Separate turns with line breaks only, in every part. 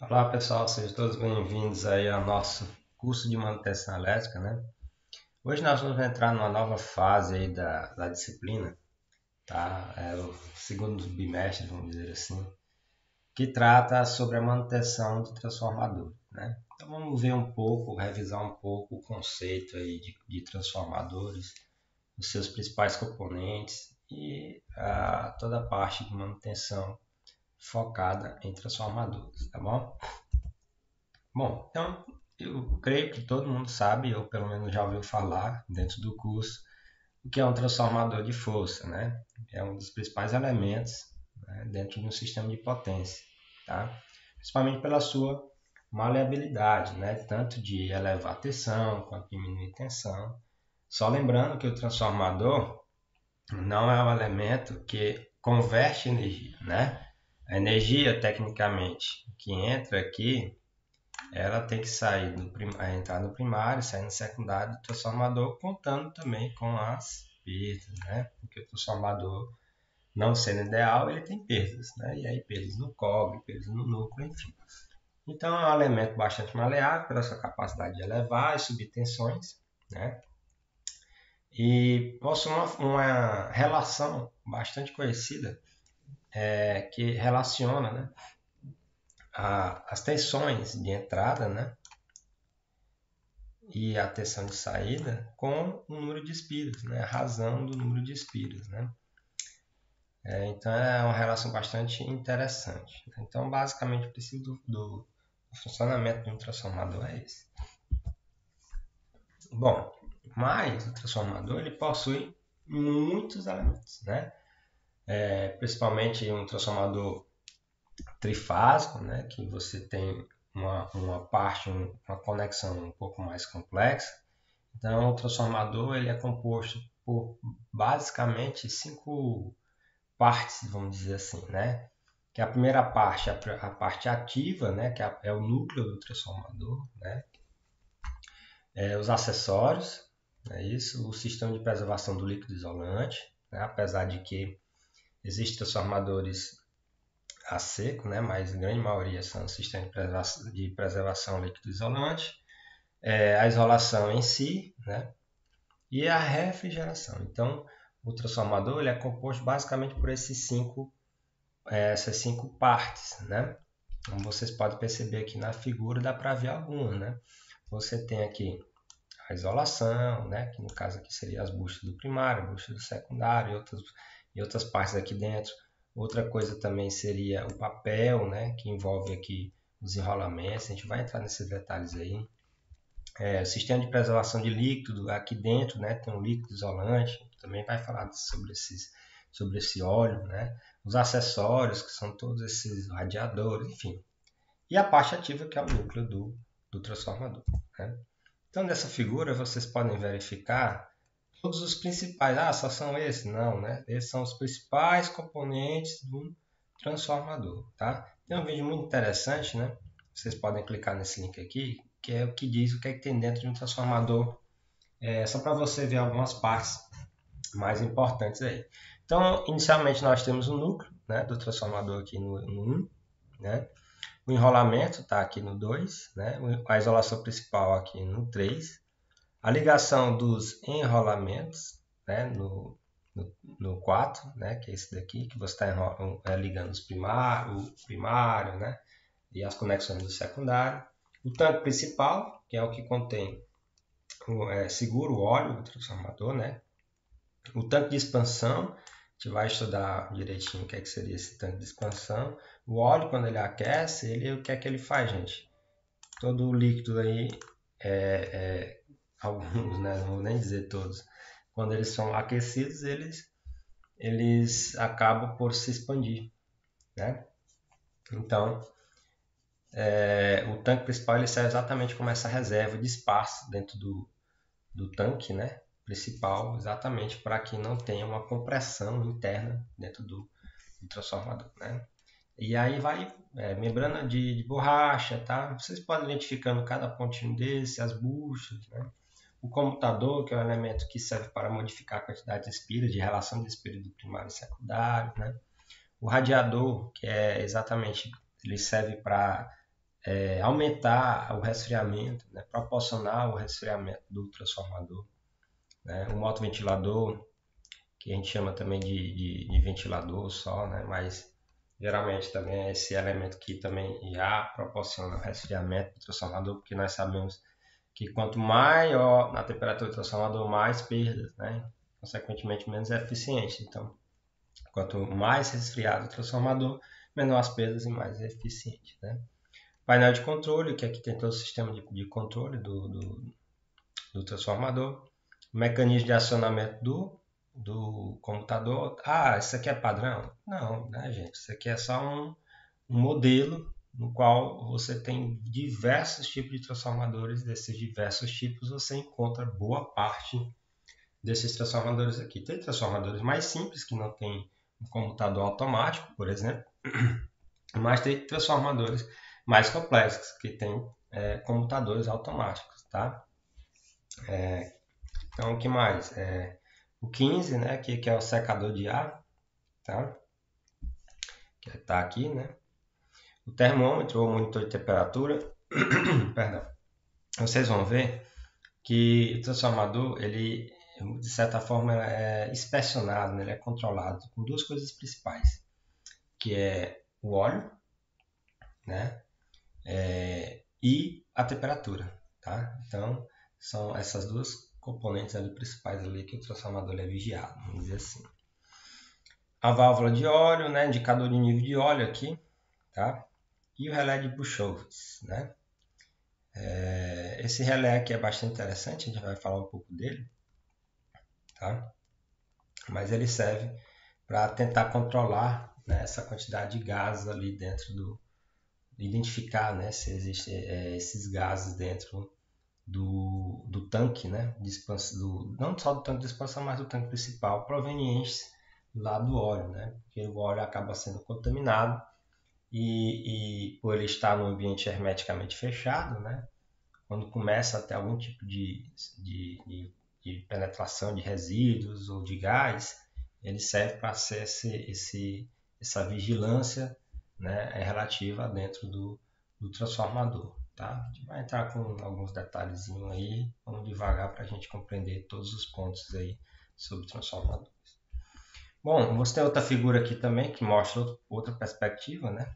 Olá pessoal, sejam todos bem-vindos aí ao nosso curso de manutenção elétrica, né? Hoje nós vamos entrar numa nova fase aí da disciplina, tá? É o segundo bimestre, vamos dizer assim, que trata sobre a manutenção de transformador, né? Então vamos ver um pouco, revisar um pouco o conceito aí de transformadores, os seus principais componentes e toda a parte de manutenção focada em transformadores, tá bom? Bom, então eu creio que todo mundo sabe, ou pelo menos já ouviu falar dentro do curso, o que é um transformador de força, né? É um dos principais elementos, né, dentro de um sistema de potência, tá? Principalmente pela sua maleabilidade, né? Tanto de elevar a tensão quanto diminuir a tensão. Só lembrando que o transformador não é um elemento que converte energia, né? A energia, tecnicamente, que entra aqui ela tem que sair entrar no primário, sair no secundário do transformador, contando também com as perdas, né? Porque o transformador, não sendo ideal, ele tem perdas, né? E aí perdas no cobre, perdas no núcleo, enfim. Então é um elemento bastante maleável pela sua capacidade de elevar e subir tensões, né? E possui uma relação bastante conhecida que relaciona, né, as tensões de entrada, né, e a tensão de saída com o número de espiras, né? A razão do número de espiras, né? Então é uma relação bastante interessante. Então basicamente o princípio do funcionamento de um transformador é esse. Bom, mas o transformador ele possui muitos elementos, né? Principalmente um transformador trifásico, né? Que você tem uma parte, uma conexão um pouco mais complexa. Então, o transformador ele é composto por basicamente 5 partes, vamos dizer assim, né? Que a primeira parte é a parte ativa, né? Que é o núcleo do transformador, né? Os acessórios, é isso, o sistema de preservação do líquido isolante, né? Apesar de que existem transformadores a seco, né? Mas a grande maioria são sistemas de preservação líquido isolante, a isolação em si, né? E a refrigeração. Então, o transformador ele é composto basicamente por essas cinco partes, né? Como vocês podem perceber aqui na figura, dá para ver algumas, né? Você tem aqui a isolação, né? Que no caso aqui seria as buchas do primário, buchas do secundário e outras partes aqui dentro. Outra coisa também seria o papel, né? Que envolve aqui os enrolamentos. A gente vai entrar nesses detalhes aí. O sistema de preservação de líquido aqui dentro, né, tem um líquido isolante, também vai falar sobre esse óleo, né, os acessórios, que são todos esses radiadores, enfim. E a parte ativa, que é o núcleo do transformador. Né? Então, nessa figura, vocês podem verificar todos os principais. Ah, só são esses? Não, né? Esses são os principais componentes do transformador. Tá? Tem um vídeo muito interessante, né? Vocês podem clicar nesse link aqui, que é o que diz o que é que tem dentro de um transformador. Só para você ver algumas partes mais importantes aí. Então, inicialmente nós temos o núcleo, né, do transformador aqui no 1, né? O enrolamento está aqui no 2, né? A isolação principal aqui no 3. A ligação dos enrolamentos, né, no 4, né, que é esse daqui, que você está ligando o primário, né, e as conexões do secundário. O tanque principal, que é o que contém, segura o óleo do transformador, né? O tanque de expansão, a gente vai estudar direitinho o que, é que seria esse tanque de expansão. O óleo, quando ele aquece, o que é que ele faz, gente? Todo o líquido aí, alguns, né? Não vou nem dizer todos, quando eles são aquecidos, eles acabam por se expandir, né? Então, o tanque principal ele serve exatamente como essa reserva de espaço dentro do tanque, né, principal, exatamente para que não tenha uma compressão interna dentro do transformador, né? E aí vai membrana de borracha, tá? Vocês podem identificando cada pontinho desse, as buchas, né? O comutador, que é um elemento que serve para modificar a quantidade de espiras, de relação de espiras do primário e secundário, né? O radiador, que é exatamente, ele serve para aumentar o resfriamento, né, proporcionar o resfriamento do transformador, né, o motoventilador, que a gente chama também de ventilador só, né, mas geralmente também é esse elemento que também já proporciona o resfriamento do transformador, porque nós sabemos que quanto maior a temperatura do transformador, mais perdas, né, consequentemente menos eficiente. Então, quanto mais resfriado o transformador, menor as perdas e mais eficiente, né. Painel de controle, que aqui tem todo o sistema de controle do transformador. Mecanismo de acionamento do computador. Ah, isso aqui é padrão? Não, né, gente? Isso aqui é só um modelo no qual você tem diversos tipos de transformadores. Desses diversos tipos você encontra boa parte desses transformadores aqui. Tem transformadores mais simples que não tem um computador automático, por exemplo, mas tem transformadores mais complexos que tem computadores automáticos, tá? Então, o que mais? O 15, né, que é o secador de ar, tá? Que está aqui, né? O termômetro ou monitor de temperatura, perdão. Vocês vão ver que o transformador, ele de certa forma é inspecionado, né? Ele é controlado com duas coisas principais, que é o óleo, né? E a temperatura, tá? Então, são essas duas componentes ali principais ali que o transformador é vigiado, vamos dizer assim. A válvula de óleo, né? Indicador de nível de óleo aqui, tá? E o relé de Buchholz, né? Esse relé aqui é bastante interessante, a gente vai falar um pouco dele, tá? Mas ele serve para tentar controlar, né, essa quantidade de gases ali dentro identificar, né, se existem esses gases dentro do tanque, né, de expansão, não só do tanque de expansão, mas do tanque principal, provenientes lá do óleo, né, porque o óleo acaba sendo contaminado e por ele estar num ambiente hermeticamente fechado, né, quando começa a ter algum tipo de penetração de resíduos ou de gás, ele serve para ser essa vigilância, né, relativa dentro do transformador. Tá? A gente vai entrar com alguns detalhezinhos aí, vamos devagar para a gente compreender todos os pontos aí sobre transformadores. Bom, você tem outra figura aqui também que mostra outra perspectiva, né,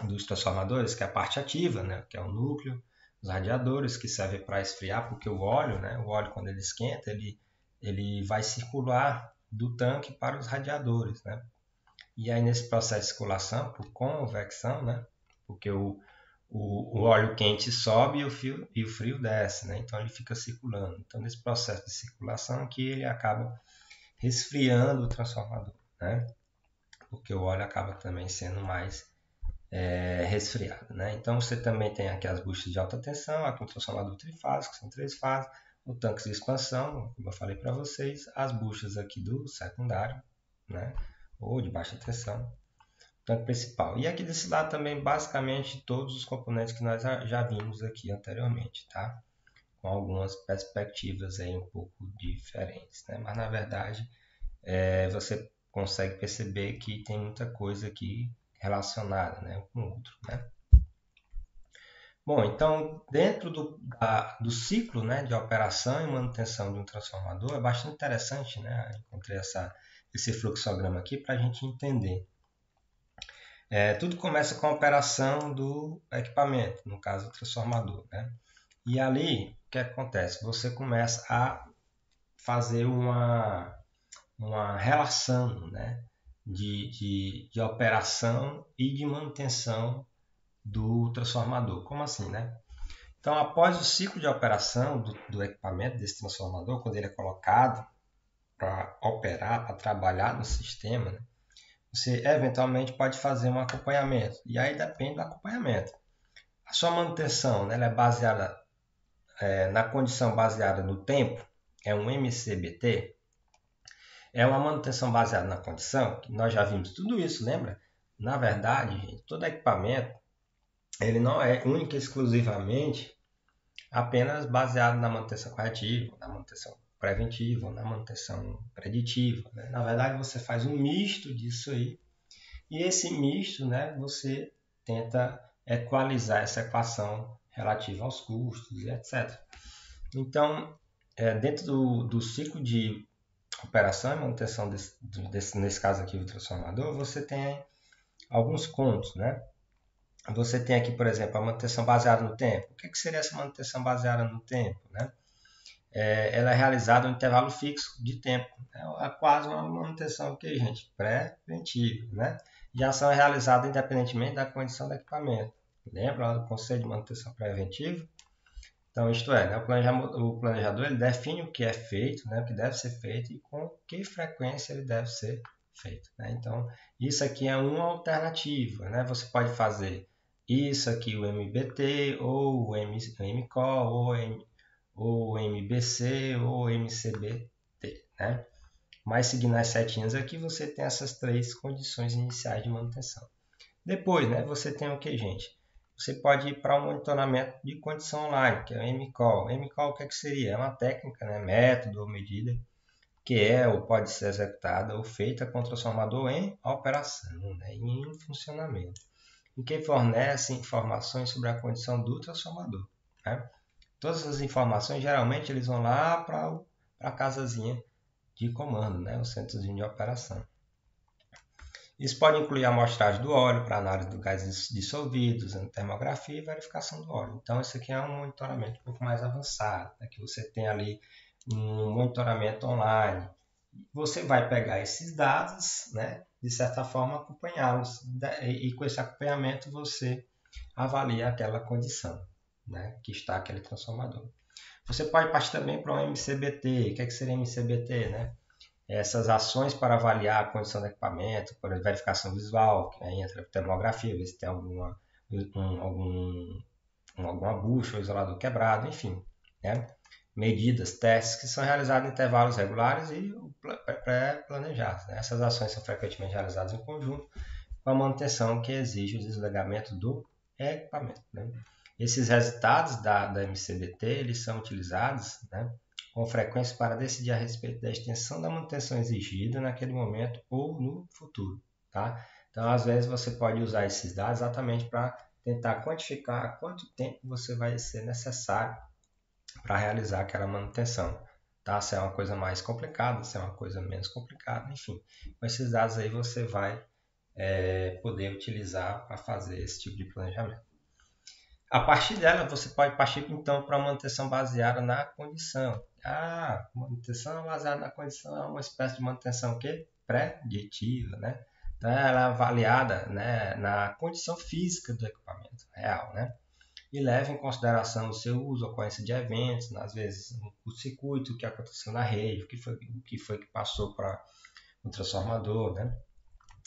dos transformadores, que é a parte ativa, né, que é o núcleo, os radiadores que servem para esfriar, porque o óleo, né, o óleo quando ele esquenta, ele vai circular do tanque para os radiadores, né? E aí nesse processo de circulação, por convecção, né, porque o óleo quente sobe e o frio desce, né? Então ele fica circulando. Então nesse processo de circulação aqui ele acaba resfriando o transformador, né? Porque o óleo acaba também sendo mais resfriado, né? Então você também tem aqui as buchas de alta tensão, aqui um transformador trifásico, que são 3 fases, o tanque de expansão, como eu falei para vocês, as buchas aqui do secundário, né? Ou de baixa tensão, o tanque principal. E aqui desse lado também, basicamente, todos os componentes que nós já vimos aqui anteriormente, tá? Com algumas perspectivas aí um pouco diferentes, né? Mas na verdade você consegue perceber que tem muita coisa aqui relacionada, né, com o outro, né? Bom, então dentro do ciclo, né, de operação e manutenção de um transformador é bastante interessante, né? Encontrei esse fluxograma aqui para a gente entender. Tudo começa com a operação do equipamento, no caso o transformador, né? E ali o que acontece? Você começa a fazer uma relação, né, de operação e de manutenção do transformador. Como assim, né? Então, após o ciclo de operação do equipamento, desse transformador, quando ele é colocado para operar, para trabalhar no sistema, né, você eventualmente pode fazer um acompanhamento. E aí depende do acompanhamento. A sua manutenção, né, ela é baseada na condição baseada no tempo, é um MCBT, é uma manutenção baseada na condição, que nós já vimos tudo isso, lembra? Na verdade, gente, todo equipamento ele não é única e exclusivamente apenas baseado na manutenção corretiva, na manutenção preventiva, na manutenção preditiva, né? Na verdade, você faz um misto disso aí, e esse misto, né, você tenta equalizar essa equação relativa aos custos e etc. Então, dentro do ciclo de operação e manutenção nesse caso aqui do transformador, você tem alguns pontos, né? Você tem aqui, por exemplo, a manutenção baseada no tempo. O que seria essa manutenção baseada no tempo, né? Ela é realizada em um intervalo fixo de tempo. É quase uma manutenção que, gente, preventiva, né? E a ação é realizada independentemente da condição do equipamento. Lembra do conceito de manutenção preventiva? Então, isto é, né? O planejador ele define o que é feito, né? O que deve ser feito e com que frequência ele deve ser feito, né? Então, isso aqui é uma alternativa, né? Você pode fazer isso aqui, o MBT, ou o MCO, ou MBC, ou MCBT, né? Mas seguindo as setinhas aqui, você tem essas três condições iniciais de manutenção. Depois, né, você tem o que, gente? Você pode ir para o monitoramento de condição online, que é o MCOL. MCOL, o que seria? É uma técnica, né, método ou medida que ou pode ser executada ou feita com o transformador em operação, né, em funcionamento, e que fornece informações sobre a condição do transformador, né? Todas as informações, geralmente, eles vão lá para a casazinha de comando, né? O centrozinho de operação. Isso pode incluir a amostragem do óleo para análise do gás dissolvido, usando termografia e verificação do óleo. Então, esse aqui é um monitoramento um pouco mais avançado, né? Que você tem ali um monitoramento online. Você vai pegar esses dados, né? De certa forma, acompanhá-los. E com esse acompanhamento, você avalia aquela condição, né, que está aquele transformador. Você pode partir também para um MCBT. O que seria MCBT? Né? Essas ações para avaliar a condição do equipamento, por exemplo, verificação visual, que aí entra a termografia, ver se tem alguma bucha ou isolador quebrado, enfim. Né? Medidas, testes que são realizados em intervalos regulares e pré-planejados. Né? Essas ações são frequentemente realizadas em conjunto com a manutenção que exige o desligamento do equipamento. Né? Esses resultados da MCBT eles são utilizados, né, com frequência para decidir a respeito da extensão da manutenção exigida naquele momento ou no futuro. Tá? Então, às vezes, você pode usar esses dados exatamente para tentar quantificar quanto tempo você vai ser necessário para realizar aquela manutenção. Tá? Se é uma coisa mais complicada, se é uma coisa menos complicada, enfim. Com esses dados aí você vai poder utilizar para fazer esse tipo de planejamento. A partir dela, você pode partir então para a manutenção baseada na condição. Manutenção baseada na condição é uma espécie de manutenção preditiva, né? Então, ela é avaliada, né, na condição física do equipamento real, né? E leva em consideração o seu uso, a ocorrência de eventos, às vezes o circuito, o que aconteceu na rede, o que foi que passou para o transformador, né?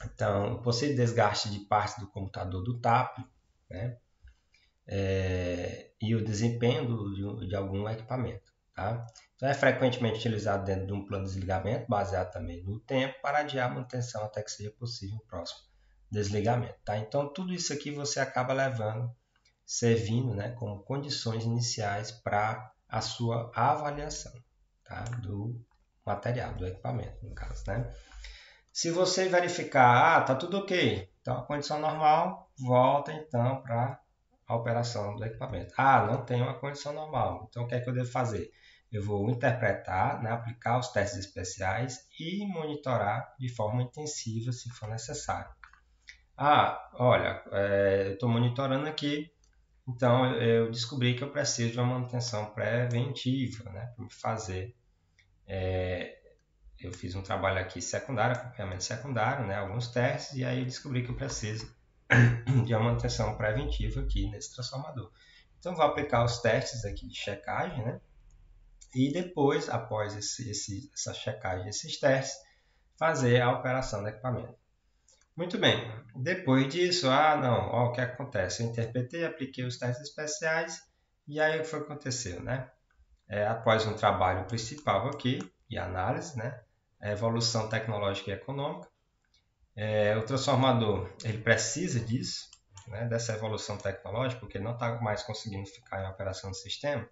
Então, o possível desgaste de partes do computador do TAP, né? E o desempenho de algum equipamento. Tá? Então, é frequentemente utilizado dentro de um plano de desligamento, baseado também no tempo, para adiar a manutenção até que seja possível o próximo desligamento. Tá? Então, tudo isso aqui você acaba servindo, né, como condições iniciais para a sua avaliação, tá? Do material, do equipamento, no caso. Né? Se você verificar, tá tudo ok, então a condição normal, volta então para a operação do equipamento. Não tem uma condição normal, então o que é que eu devo fazer? Eu vou interpretar, né, aplicar os testes especiais e monitorar de forma intensiva se for necessário. Olha, eu estou monitorando aqui, então eu descobri que eu preciso de uma manutenção preventiva, né, para me fazer. Eu fiz um trabalho aqui secundário, acompanhamento secundário, né, alguns testes, e aí eu descobri que eu preciso de uma manutenção preventiva aqui nesse transformador. Então, vou aplicar os testes aqui de checagem, né? E depois, após essa checagem desses testes, fazer a operação do equipamento. Muito bem, depois disso, o que acontece? Eu interpretei, apliquei os testes especiais, e aí o que foi que aconteceu, né? Após um trabalho principal aqui, de análise, né? A evolução tecnológica e econômica, o transformador ele precisa disso, né, dessa evolução tecnológica, porque ele não está mais conseguindo ficar em operação do sistema,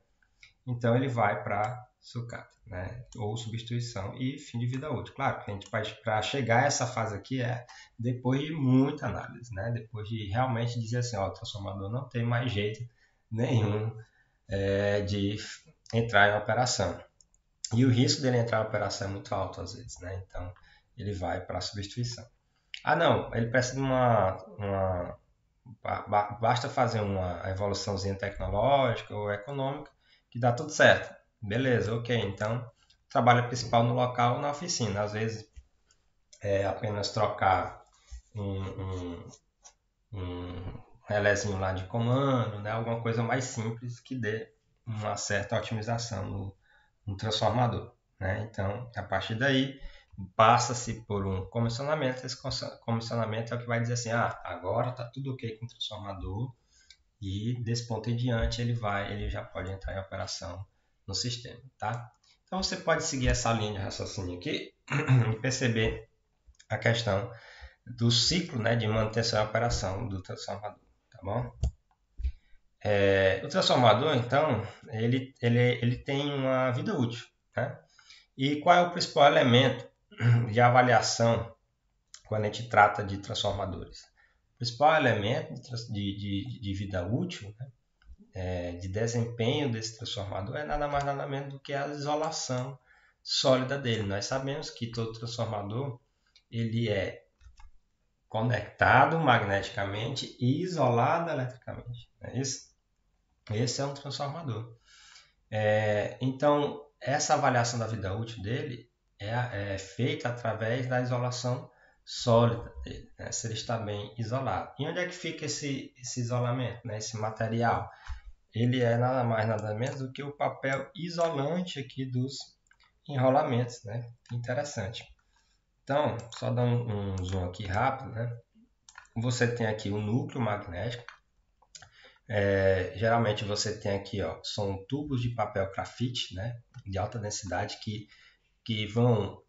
então ele vai para sucata, né? Ou substituição e fim de vida útil. Claro que a gente para chegar a essa fase aqui é depois de muita análise, né? Depois de realmente dizer assim, ó, o transformador não tem mais jeito nenhum de entrar em operação. E o risco dele entrar em operação é muito alto às vezes, né? Então ele vai para a substituição. Ah, não, ele precisa de basta fazer uma evoluçãozinha tecnológica ou econômica que dá tudo certo. Beleza, ok. Então, o trabalho principal no local ou na oficina. Às vezes é apenas trocar um relézinho lá de comando, né? Alguma coisa mais simples que dê uma certa otimização no transformador, né? Então, a partir daí, passa-se por um comissionamento. Esse comissionamento é o que vai dizer assim, agora está tudo ok com o transformador e desse ponto em diante ele já pode entrar em operação no sistema, tá? Então você pode seguir essa linha de raciocínio aqui e perceber a questão do ciclo, né, de manutenção e operação do transformador, tá bom? O transformador, então, ele tem uma vida útil, né? E qual é o principal elemento de avaliação quando a gente trata de transformadores? O principal elemento de vida útil, né, de desempenho desse transformador é nada mais nada menos do que a isolação sólida dele. Nós sabemos que todo transformador ele é conectado magneticamente e isolado eletricamente. Não é isso? Esse é um transformador. Então, essa avaliação da vida útil dele é feita através da isolação sólida dele, né? Se ele está bem isolado. E onde é que fica esse isolamento, né? Esse material? Ele é nada mais nada menos do que o papel isolante aqui dos enrolamentos, né? Interessante. Então, só dar um zoom aqui rápido, né? Você tem aqui o núcleo magnético. Geralmente você tem aqui, ó, são tubos de papel grafite, né? De alta densidade que vão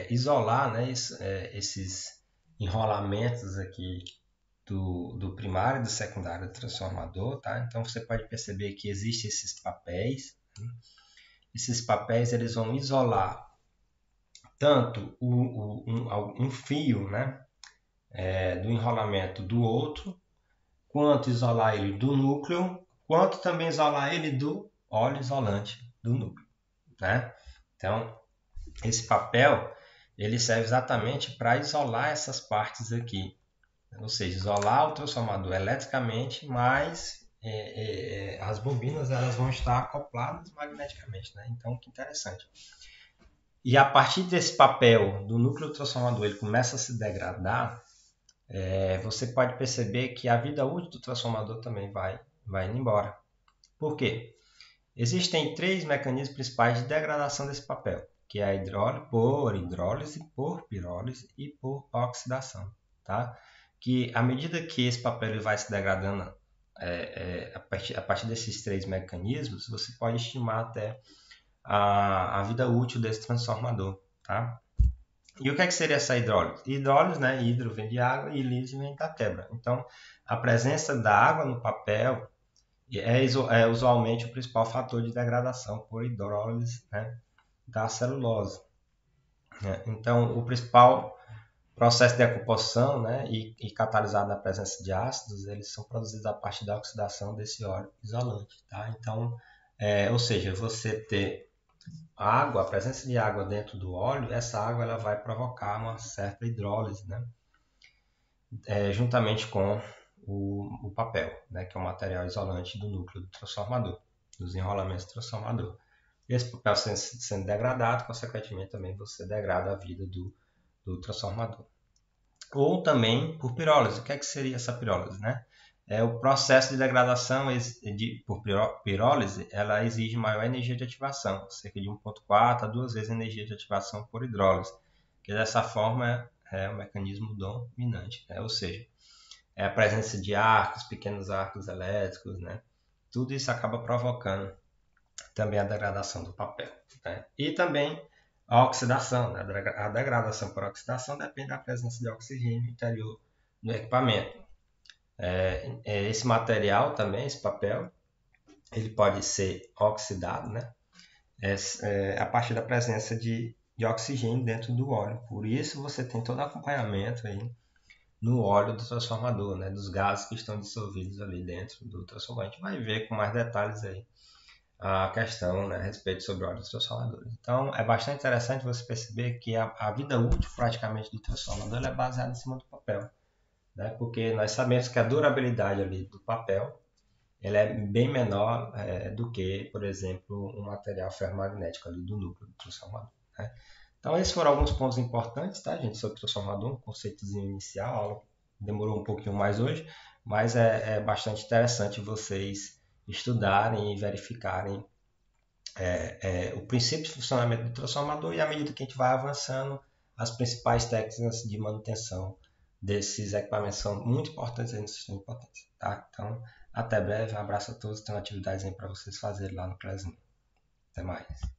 isolar, né? Esses enrolamentos aqui do primário e do secundário do transformador, tá? Então você pode perceber que existem esses papéis. Esses papéis eles vão isolar tanto um fio, né, do enrolamento do outro, quanto isolar ele do núcleo, quanto também isolar ele do óleo isolante do núcleo, né? Então, esse papel ele serve exatamente para isolar essas partes aqui, ou seja, isolar o transformador eletricamente, mas as bobinas elas vão estar acopladas magneticamente, né? Então, que interessante. E a partir desse papel do núcleo transformador ele começa a se degradar, você pode perceber que a vida útil do transformador também vai indo embora. Por quê? Existem 3 mecanismos principais de degradação desse papel, que é a hidrólise, por pirólise e por oxidação, tá? Que à medida que esse papel ele vai se degradando a partir desses 3 mecanismos, você pode estimar até a vida útil desse transformador, tá? E o que seria essa hidrólise? Hidrólise, né? Hidro vem de água e lise vem da quebra. Então, a presença da água no papel é usualmente o principal fator de degradação por hidrólise, né, da celulose. Então, o principal processo de decomposição, né, e catalisado na presença de ácidos, eles são produzidos a partir da oxidação desse óleo isolante. Tá? Então, ou seja, você ter água, a presença de água dentro do óleo, essa água ela vai provocar uma certa hidrólise, né, juntamente com o papel, né, que é o material isolante do núcleo do transformador, dos enrolamentos do transformador. Esse papel sendo degradado, consequentemente também você degrada a vida do transformador. Ou também por pirólise. O que seria essa pirólise, né? O processo de degradação por pirólise, ela exige maior energia de ativação, cerca de 1,4 a 2 vezes a energia de ativação por hidrólise, que dessa forma é o mecanismo dominante, né? Ou seja, a presença de arcos, pequenos arcos elétricos, né? Tudo isso acaba provocando também a degradação do papel, né? E também a oxidação, né? A degradação por oxidação depende da presença de oxigênio interior no equipamento. Esse material também, esse papel, ele pode ser oxidado, né? a partir da presença de oxigênio dentro do óleo. Por isso você tem todo o acompanhamento aí no óleo do transformador, né, dos gases que estão dissolvidos ali dentro do transformador. A gente vai ver com mais detalhes aí a questão, né, a respeito sobre o óleo dos transformadores. Então é bastante interessante você perceber que a vida útil praticamente do transformador é baseada em cima do papel, né, porque nós sabemos que a durabilidade ali do papel ela é bem menor do que, por exemplo, um material ferromagnético ali do núcleo do transformador. Né? Então, esses foram alguns pontos importantes, tá, gente, sobre o transformador, um conceitozinho inicial, a aula demorou um pouquinho mais hoje, mas é bastante interessante vocês estudarem e verificarem o princípio de funcionamento do transformador e à medida que a gente vai avançando, as principais técnicas de manutenção desses equipamentos são muito importantes aí no sistema de potência. Tá? Então, até breve, um abraço a todos, tem atividades aí para vocês fazerem lá no Prezinho. Até mais.